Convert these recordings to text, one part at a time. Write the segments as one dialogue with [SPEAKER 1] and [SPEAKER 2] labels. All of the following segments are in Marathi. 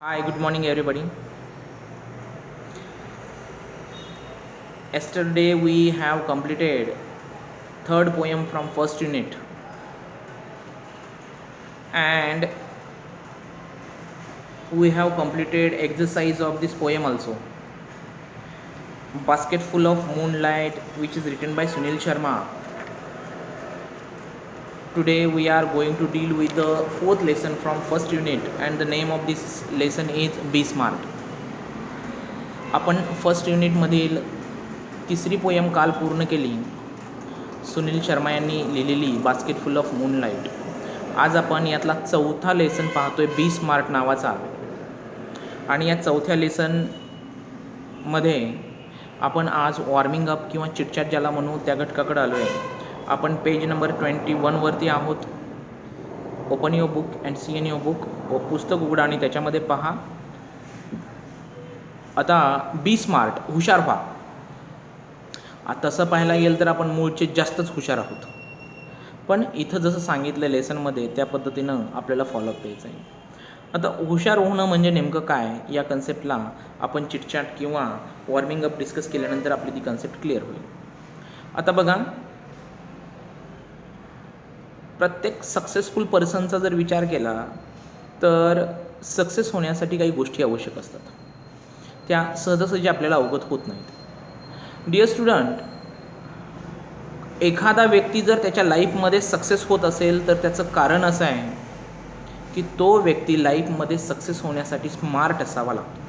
[SPEAKER 1] Hi, good morning, everybody. Yesterday we have completed third poem from first unit, and we have completed exercise of this poem also. Basket full of moonlight, which is written by Sunil Sharma. Today we are going to deal with the fourth lesson from first unit, and the name of this lesson is Be Smart. आपण फर्स्ट युनिटमधील तिसरी पोयम काल पूर्ण केली. सुनील शर्मा यांनी लिहिलेली बास्केट फुल ऑफ मूनलाईट. आज आपण यातला चौथा लेसन पाहतोय, बी स्मार्ट नावाचा. आणि या चौथ्या लेसनमध्ये आपण आज वॉर्मिंग अप किंवा चिटचॅट ज्याला म्हणू त्या घटकाकडे आलो आहे. आपण पेज नंबर 21वरती आहोत. Open your book and see in your book. पुस्तक उघडा आणि त्याच्यामध्ये पहा. आता बी स्मार्ट, हुशार व्हा. तसं पाहायला गेलं तर आपण मूळचे जास्तच हुशार आहोत, पण इथं जसं सांगितलं लेसनमध्ये त्या पद्धतीनं आपल्याला फॉलोअप द्यायचं आहे. आता हुशार होणं म्हणजे नेमकं काय, या कन्सेप्टला आपण चिटचॅट किंवा वॉर्मिंग अप डिस्कस केल्यानंतर आपली ती कन्सेप्ट क्लिअर होईल. आता बघा, प्रत्येक सक्सेसफुल पर्सनचा जर विचार केला तर सक्सेस होण्यासाठी काही गोष्टी आवश्यक असतात. त्या सहजासहजी आपल्याला अवगत होत नाहीत. डिअर स्टुडंट, एखादा व्यक्ती जर त्याच्या लाईफमध्ये सक्सेस होत असेल तर त्याचं कारण असं आहे की तो व्यक्ती लाईफमध्ये सक्सेस होण्यासाठी स्मार्ट असावा लागतो.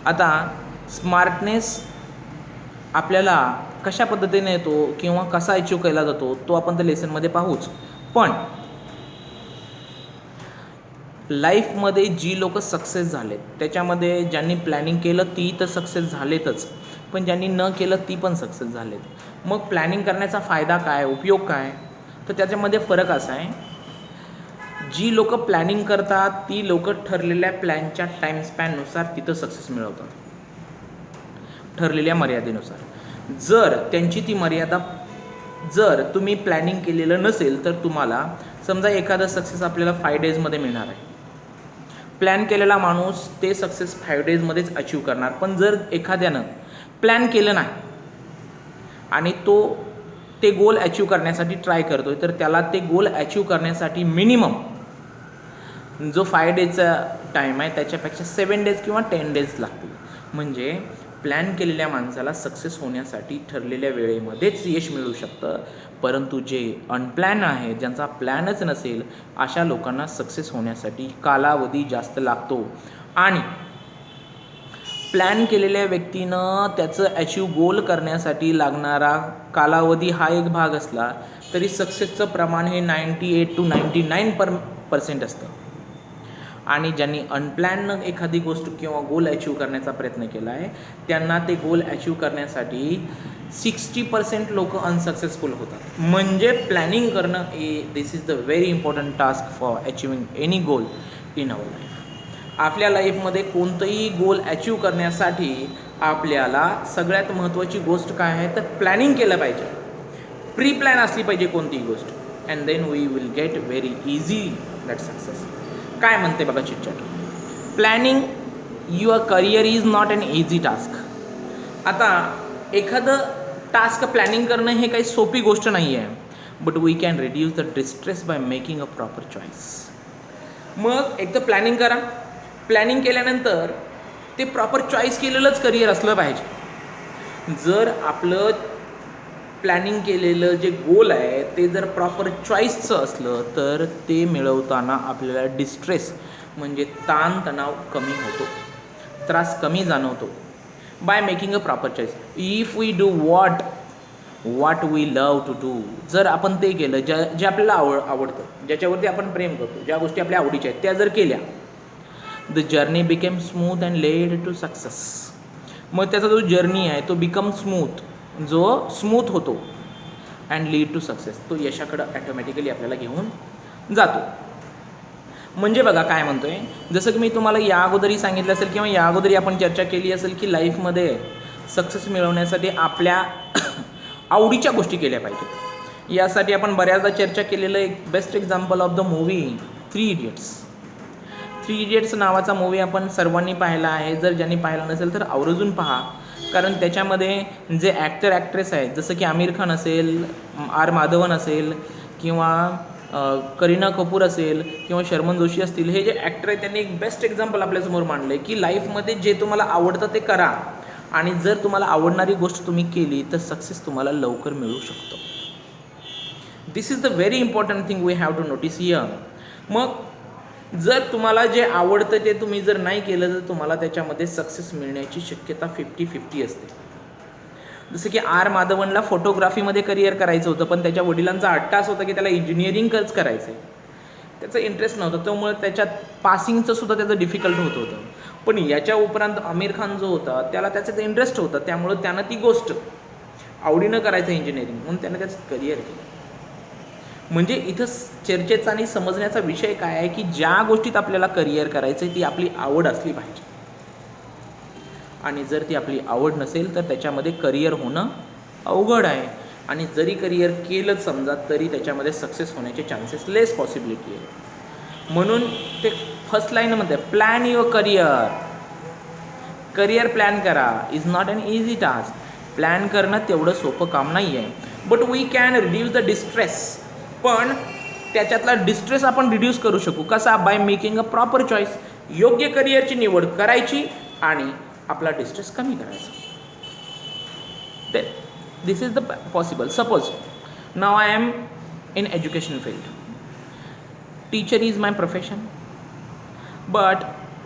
[SPEAKER 1] आता स्मार्टनेस आपल्याला कशा पद्धतीने येतो किंवा कसा अचीव केला जातो तो आपण त्या लेसनमध्ये पाहूच. पण लाईफमध्ये जी लोक सक्सेस झालेत त्याच्यामध्ये ज्यांनी प्लॅनिंग केलं ती तर सक्सेस झालेतच, पण ज्यांनी न केलं ती पण सक्सेस झालेत. मग प्लॅनिंग करण्याचा फायदा काय, उपयोग काय, तर त्याच्यामध्ये फरक असा आहे, जी लोक प्लॅनिंग करतात ती लोक ठरलेल्या प्लॅनच्या टाईम स्पॅननुसार तिथं सक्सेस मिळवतात, ठरलेल्या मर्यादेनुसार. जर त्यांची ती मर्यादा, जर तुम्ही प्लॅनिंग केलेलं नसेल तर तुम्हाला समजा एखादा सक्सेस आपल्याला 5 डेजमध्ये मिळणार आहे. प्लॅन केलेला माणूस ते सक्सेस 5 डेजमध्येच अचीव करणार. पण जर एखाद्यानं प्लॅन केलं नाही आणि तो ते गोल अचीव करण्यासाठी ट्राय करतोय तर त्याला ते गोल अचीव करण्यासाठी मिनिमम जो 5 डेजचा टाईम आहे त्याच्यापेक्षा 7 डेज किंवा 10 डेज लागतील. म्हणजे प्लॅन केलेल्या माणसाला सक्सेस होण्यासाठी ठरलेल्या वेळेमध्येच यश मिळू शकतं, परंतु जे अनप्लॅन आहे, ज्यांचा प्लॅनच नसेल, अशा लोकांना सक्सेस होण्यासाठी कालावधी जास्त लागतो. आणि प्लॅन केलेल्या व्यक्तीनं त्याचं अचीव गोल करण्यासाठी लागणारा कालावधी हा एक भाग असला तरी सक्सेसचं प्रमाण हे 98 to 99% असतं. आणि ज्यांनी अनप्लॅननं एखादी गोष्ट किंवा गोल अचीव करण्याचा प्रयत्न केला आहे त्यांना ते गोल अचीव करण्यासाठी 60% लोक अनसक्सेसफुल होतात. म्हणजे प्लॅनिंग करणं this is the very important task for achieving any goal in our life. आपल्या लाईफमध्ये कोणतंही गोल अचीव करण्यासाठी आपल्याला सगळ्यात महत्त्वाची गोष्ट काय आहे तर प्लॅनिंग केलं पाहिजे. प्री प्लॅन असली पाहिजे कोणतीही गोष्ट, and then we will get very easy that success. काय म्हणते बघा chitchat. Planning your career is not an easy task. आता एखादं टास्क प्लॅनिंग करणं हे काही सोपी गोष्ट नाही आहे, but we can reduce the distress by making a proper choice. मग एक तर प्लॅनिंग करा. प्लॅनिंग केल्यानंतर ते प्रॉपर चॉईस केलेलंच करिअर असलं पाहिजे. जर आपलं प्लॅनिंग केलेलं जे गोल आहे ते जर प्रॉपर चॉईसचं असलं तर ते मिळवताना आपल्याला डिस्ट्रेस म्हणजे ताणतणाव कमी होतो, त्रास कमी जाणवतो. By making a proper choice, if we do what we love to do. जर आपण ते केलं, जे आपल्याला आवडतं, ज्याच्यावरती आपण प्रेम करतो, ज्या गोष्टी आपल्या आवडीच्या आहेत त्या जर केल्या, the journey became smooth and led to success. मग त्याचा जो जर्नी आहे तो बिकम स्मूथ, जो स्मूथ होतो, अँड लीड टू सक्सेस, तो यशाकडं ॲटोमॅटिकली आपल्याला घेऊन जातो. म्हणजे बघा काय म्हणतोय, जसं की मी तुम्हाला या अगोदरही सांगितलं असेल किंवा या अगोदरी आपण चर्चा केली असेल की लाईफमध्ये सक्सेस मिळवण्यासाठी आपल्या आवडीच्या गोष्टी केल्या पाहिजेत. यासाठी आपण बऱ्याचदा चर्चा केलेलं एक best example of the movie 3 idiots. Three idiots नावाचा मूवी आपण सर्वांनी पाहिला आहे. जर ज्यांनी पाहिला नसेल तर आवर्जून पहा, कारण त्याच्यामध्ये जे ॲक्टर ॲक्ट्रेस आहेत, जसं की आमिर खान असेल, आर माधवन असेल, किंवा करीना कपूर असेल, किंवा शर्मन जोशी असतील, हे जे ॲक्टर आहेत त्यांनी एक बेस्ट एक्झाम्पल आपल्यासमोर मांडलं आहे की लाईफमध्ये जे तुम्हाला आवडतं ते करा, आणि जर तुम्हाला आवडणारी गोष्ट तुम्ही केली तर सक्सेस तुम्हाला लवकर मिळू शकतो. This is the very important thing we have to notice here. मग जर तुम्हाला जे आवडतं ते तुम्ही जर नाही केलं तर तुम्हाला त्याच्यामध्ये सक्सेस मिळण्याची शक्यता 50-50 असते. जसं की आर माधवनला फोटोग्राफीमध्ये करिअर करायचं होतं, पण त्याच्या वडिलांचा अट्टास होता की त्याला इंजिनिअरिंगच करायचं आहे. त्याचा इंटरेस्ट नव्हता, त्यामुळे त्याच्यात पासिंगचं सुद्धा त्याचं डिफिकल्ट होत होतं. पण याच्या उपरांत आमिर खान जो होता त्याला त्याच्यात इंटरेस्ट होता, त्यामुळं त्यानं ती गोष्ट आवडीनं करायचं इंजिनिअरिंग, म्हणून त्यानं त्याचं करिअर केलं. म्हणजे इथं चर्चेचा आणि समजण्याचा विषय काय आहे की ज्या गोष्टीत आपल्याला करिअर करायचं आहे ती आपली आवड असली पाहिजे, आणि जर ती आपली आवड नसेल तर त्याच्यामध्ये करिअर होणं अवघड आहे. आणि जरी करिअर केलं समजा तरी त्याच्यामध्ये सक्सेस होण्याचे चान्सेस लेस पॉसिबिलिटी आहे. म्हणून ते फर्स्ट लाईनमध्ये plan your career. Career plan करा is not an easy task. Plan करणं तेवढं सोपं काम नाही आहे. But we can reduce the distress. पण त्याच्यातला डिस्ट्रेस आपण रिड्यूस करू शकू कसा? By making a proper choice. योग्य करिअरची निवड करायची आणि आपला डिस्ट्रेस कमी करायचा. ते this is the possible. Suppose now I am in education field. Teacher is my profession, but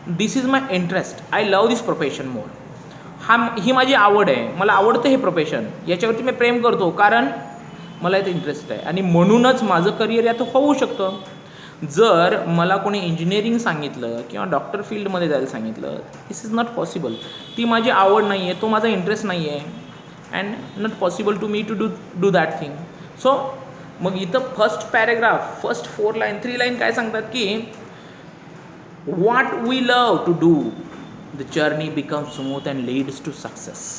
[SPEAKER 1] this is my interest. I love this profession more. ही माझी आवड आहे, मला आवडतं हे प्रोफेशन, याच्यावरती मी प्रेम करतो कारण मला यात इंटरेस्ट आहे, आणि म्हणूनच माझं करिअर यात होऊ शकतं. जर मला कोणी इंजिनिअरिंग सांगितलं किंवा डॉक्टर फील्डमध्ये जायला सांगितलं, दिस इज नॉट पॉसिबल. ती माझी आवड नाही आहे, तो माझा इंटरेस्ट नाही आहे, and not possible to me to do that thing. So मग इथं first paragraph, first 4 line 3 line काय सांगतात की what we love to do the journey become smooth and leads to success.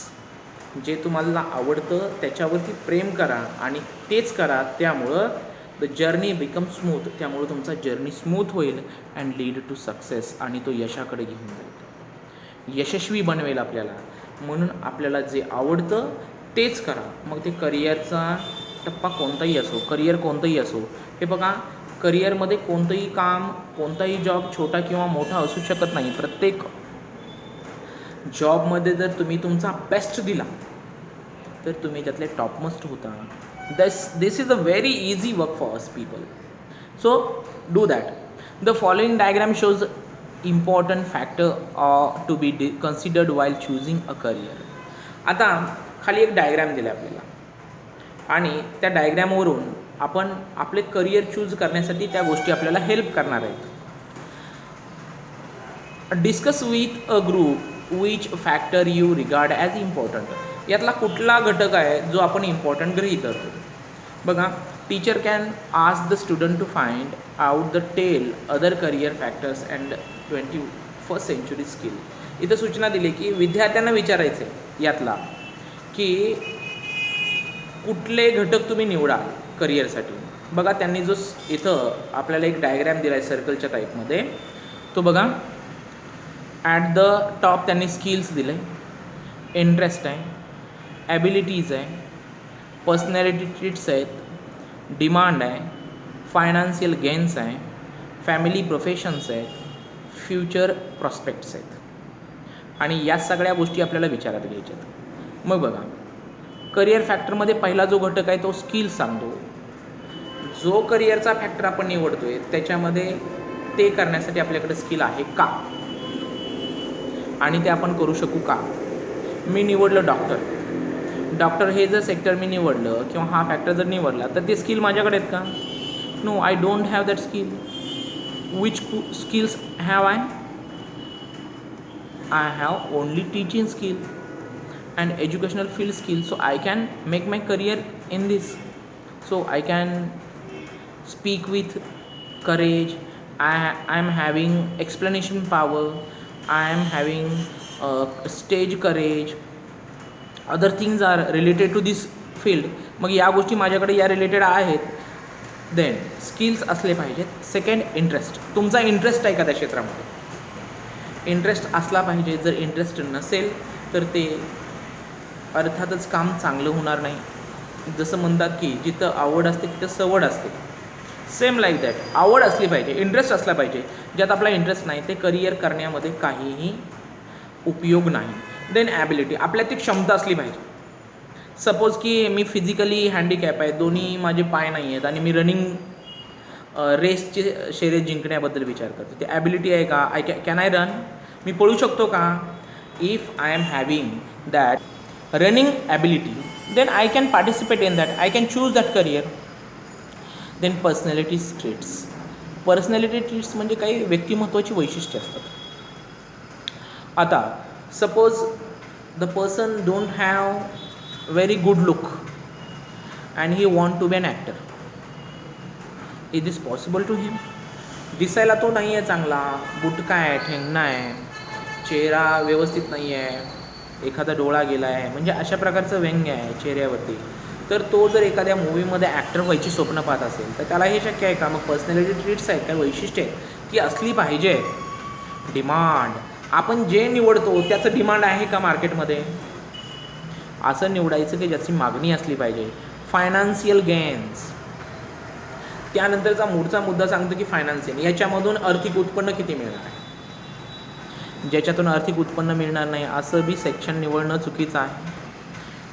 [SPEAKER 1] जे तुम्हाला आवडतं त्याच्यावरती प्रेम करा आणि तेच करा, त्यामुळं द जर्नी बिकम स्मूथ, त्यामुळं तुमचा जर्नी स्मूथ होईल अँड लीड टू सक्सेस, आणि तो यशाकडे घेऊन जाईल, यशस्वी बनवेल आपल्याला. म्हणून आपल्याला जे आवडतं तेच करा. मग ते करिअरचा टप्पा कोणताही असो, करिअर कोणतंही असो. हे बघा, करिअरमध्ये कोणतंही काम, कोणताही जॉब छोटा किंवा मोठा असू शकत नाही. प्रत्येक जॉबमध्ये जर तुम्ही तुमचा बेस्ट दिला तर तुम्ही त्यातले टॉपमोस्ट होता. This is a very easy work for us people. So do that. The following diagram shows important factor to be considered while choosing a career. आता खाली एक डायग्राम दिला आपल्याला, आणि त्या डायग्रामवरून आपण आपले करिअर चूज करण्यासाठी त्या गोष्टी आपल्याला हेल्प करणार आहेत. Discuss with a group which factor you regard as important. यातला कुठला घटक आहे जो आपण इम्पॉर्टंट गृहीत धरतो? बघा, teacher can ask the student to find out the tell other career factors and 21st century skill. इथं सूचना दिली की विद्यार्थ्यांना विचारायचे यातला की कुठले घटक तुम्ही निवडाल करिअरसाठी. बघा, त्यांनी जो इथं आपल्याला एक डायग्राम दिला आहे सर्कलच्या टाईपमध्ये, तो बघा. ॲट द टॉप त्यांनी स्किल्स दिले, इंटरेस्ट आहे, ॲबिलिटीज आहे, पर्सनॅलिटी ट्रिट्स आहेत, डिमांड आहे, फायनान्शियल गेन्स आहे, फॅमिली प्रोफेशन्स आहेत, फ्युचर प्रॉस्पेक्ट्स आहेत, आणि या सगळ्या गोष्टी आपल्याला विचारात घ्यायच्यात. मग बघा, करिअर फॅक्टरमध्ये पहिला जो घटक आहे तो स्किल्स सांगतो. जो करिअरचा फॅक्टर आपण निवडतो आहे त्याच्यामध्ये ते करण्यासाठी आपल्याकडे स्किल आहे का, आणि ते आपण करू शकू का. मी निवडलं डॉक्टर हे जर सेक्टर मी निवडलं किंवा हा फॅक्टर जर निवडला तर ते स्किल माझ्याकडे आहेत का? No, I don't have that skill. Which skills have I have only teaching skill and educational field skill. So I can make my career in this. So I can speak with courage. I am having explanation power. I am having stage courage. Other things are related to this field. मग या गोष्टी माझ्याकडे या रिलेटेड आहेत. देन स्किल्स असले पाहिजेत. Second, interest. तुमचा इंटरेस्ट आहे का त्या क्षेत्रामध्ये? इंटरेस्ट असला पाहिजे. जर इंटरेस्ट नसेल तर ते अर्थातच काम चांगलं होणार नाही. जसं म्हणतात की जिथं आवड असते तिथं सवड असते. सेम लाईक दॅट, आवड असली पाहिजे, इंटरेस्ट असला पाहिजे. ज्यात आपला इंटरेस्ट नाही ते करिअर करण्यामध्ये काहीही उपयोग नाही. देन ॲबिलिटी, आपल्यात ती क्षमता असली पाहिजे. सपोज की मी फिजिकली हँडिकॅप आहे, दोन्ही माझे पाय नाही आहेत आणि मी रनिंग रेसची शर्यत जिंकण्याबद्दल विचार करतो. ती ॲबिलिटी आहे का? Can I run? मी पळू शकतो का? If I am having that running ability then I can participate in that, I can choose that career. Then personality traits. Personality traits म्हणजे काही व्यक्तिमत्वाची वैशिष्ट्ये असतात. आता suppose the person don't have very good look and he want to be an actor. Is this possible to him? दिसायला तो नाही आहे चांगला, बुटका आहे, ठेंगणा आहे, चेहरा व्यवस्थित नाही आहे, एखादा डोळा गेला आहे, म्हणजे अशा प्रकारचं व्यंग्य आहे चेहऱ्यावरती. तर तो जर एखाद्या मूवीमध्ये ॲक्टर व्हायची स्वप्न पाहत असेल तर त्याला हे शक्य आहे का? मग पर्सनॅलिटी ट्रीट्स आहेत, काय वैशिष्ट्य आहेत ती असली पाहिजे. डिमांड, आपण जे निवडतो त्याचं डिमांड आहे का मार्केटमध्ये? असं निवडायचं की ज्याची मागणी असली पाहिजे. फायनान्शियल गेन्स, त्यानंतरचा पुढचा मुद्दा सांगतो की फायनान्शियल, याच्यामधून आर्थिक उत्पन्न किती मिळणार आहे. ज्याच्यातून आर्थिक उत्पन्न मिळणार नाही असं बी सेक्शन निवडणं चुकीचं आहे.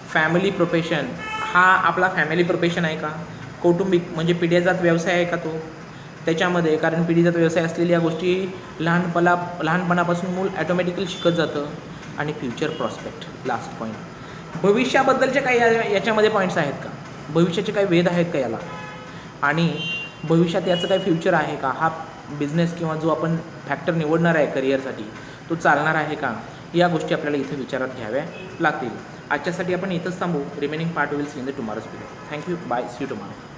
[SPEAKER 1] फॅमिली प्रोफेशन, हा आपला फॅमिली प्रोफेशन आहे का? कौटुंबिक म्हणजे पिढीजात व्यवसाय आहे का तो? त्याच्यामध्ये, कारण पिढीजात व्यवसाय असलेल्या गोष्टी लहानपणापासून मूल ॲटोमॅटिकली शिकत जातं. आणि फ्युचर प्रॉस्पेक्ट, लास्ट पॉईंट, भविष्याबद्दलचे काही याच्यामध्ये पॉईंट्स आहेत का? भविष्याचे काही वेध आहेत का याला? आणि भविष्यात याचं काही फ्युचर आहे का? हा बिझनेस किंवा जो आपण फॅक्टर निवडणार आहे करिअरसाठी तो चालणार आहे का? या गोष्टी आपल्याला इथे विचारात घ्याव्या लागतील. आजच्यासाठी आपण इथंच थांबू. Remaining part will see in the tomorrow's video. Thank you, bye, see you tomorrow.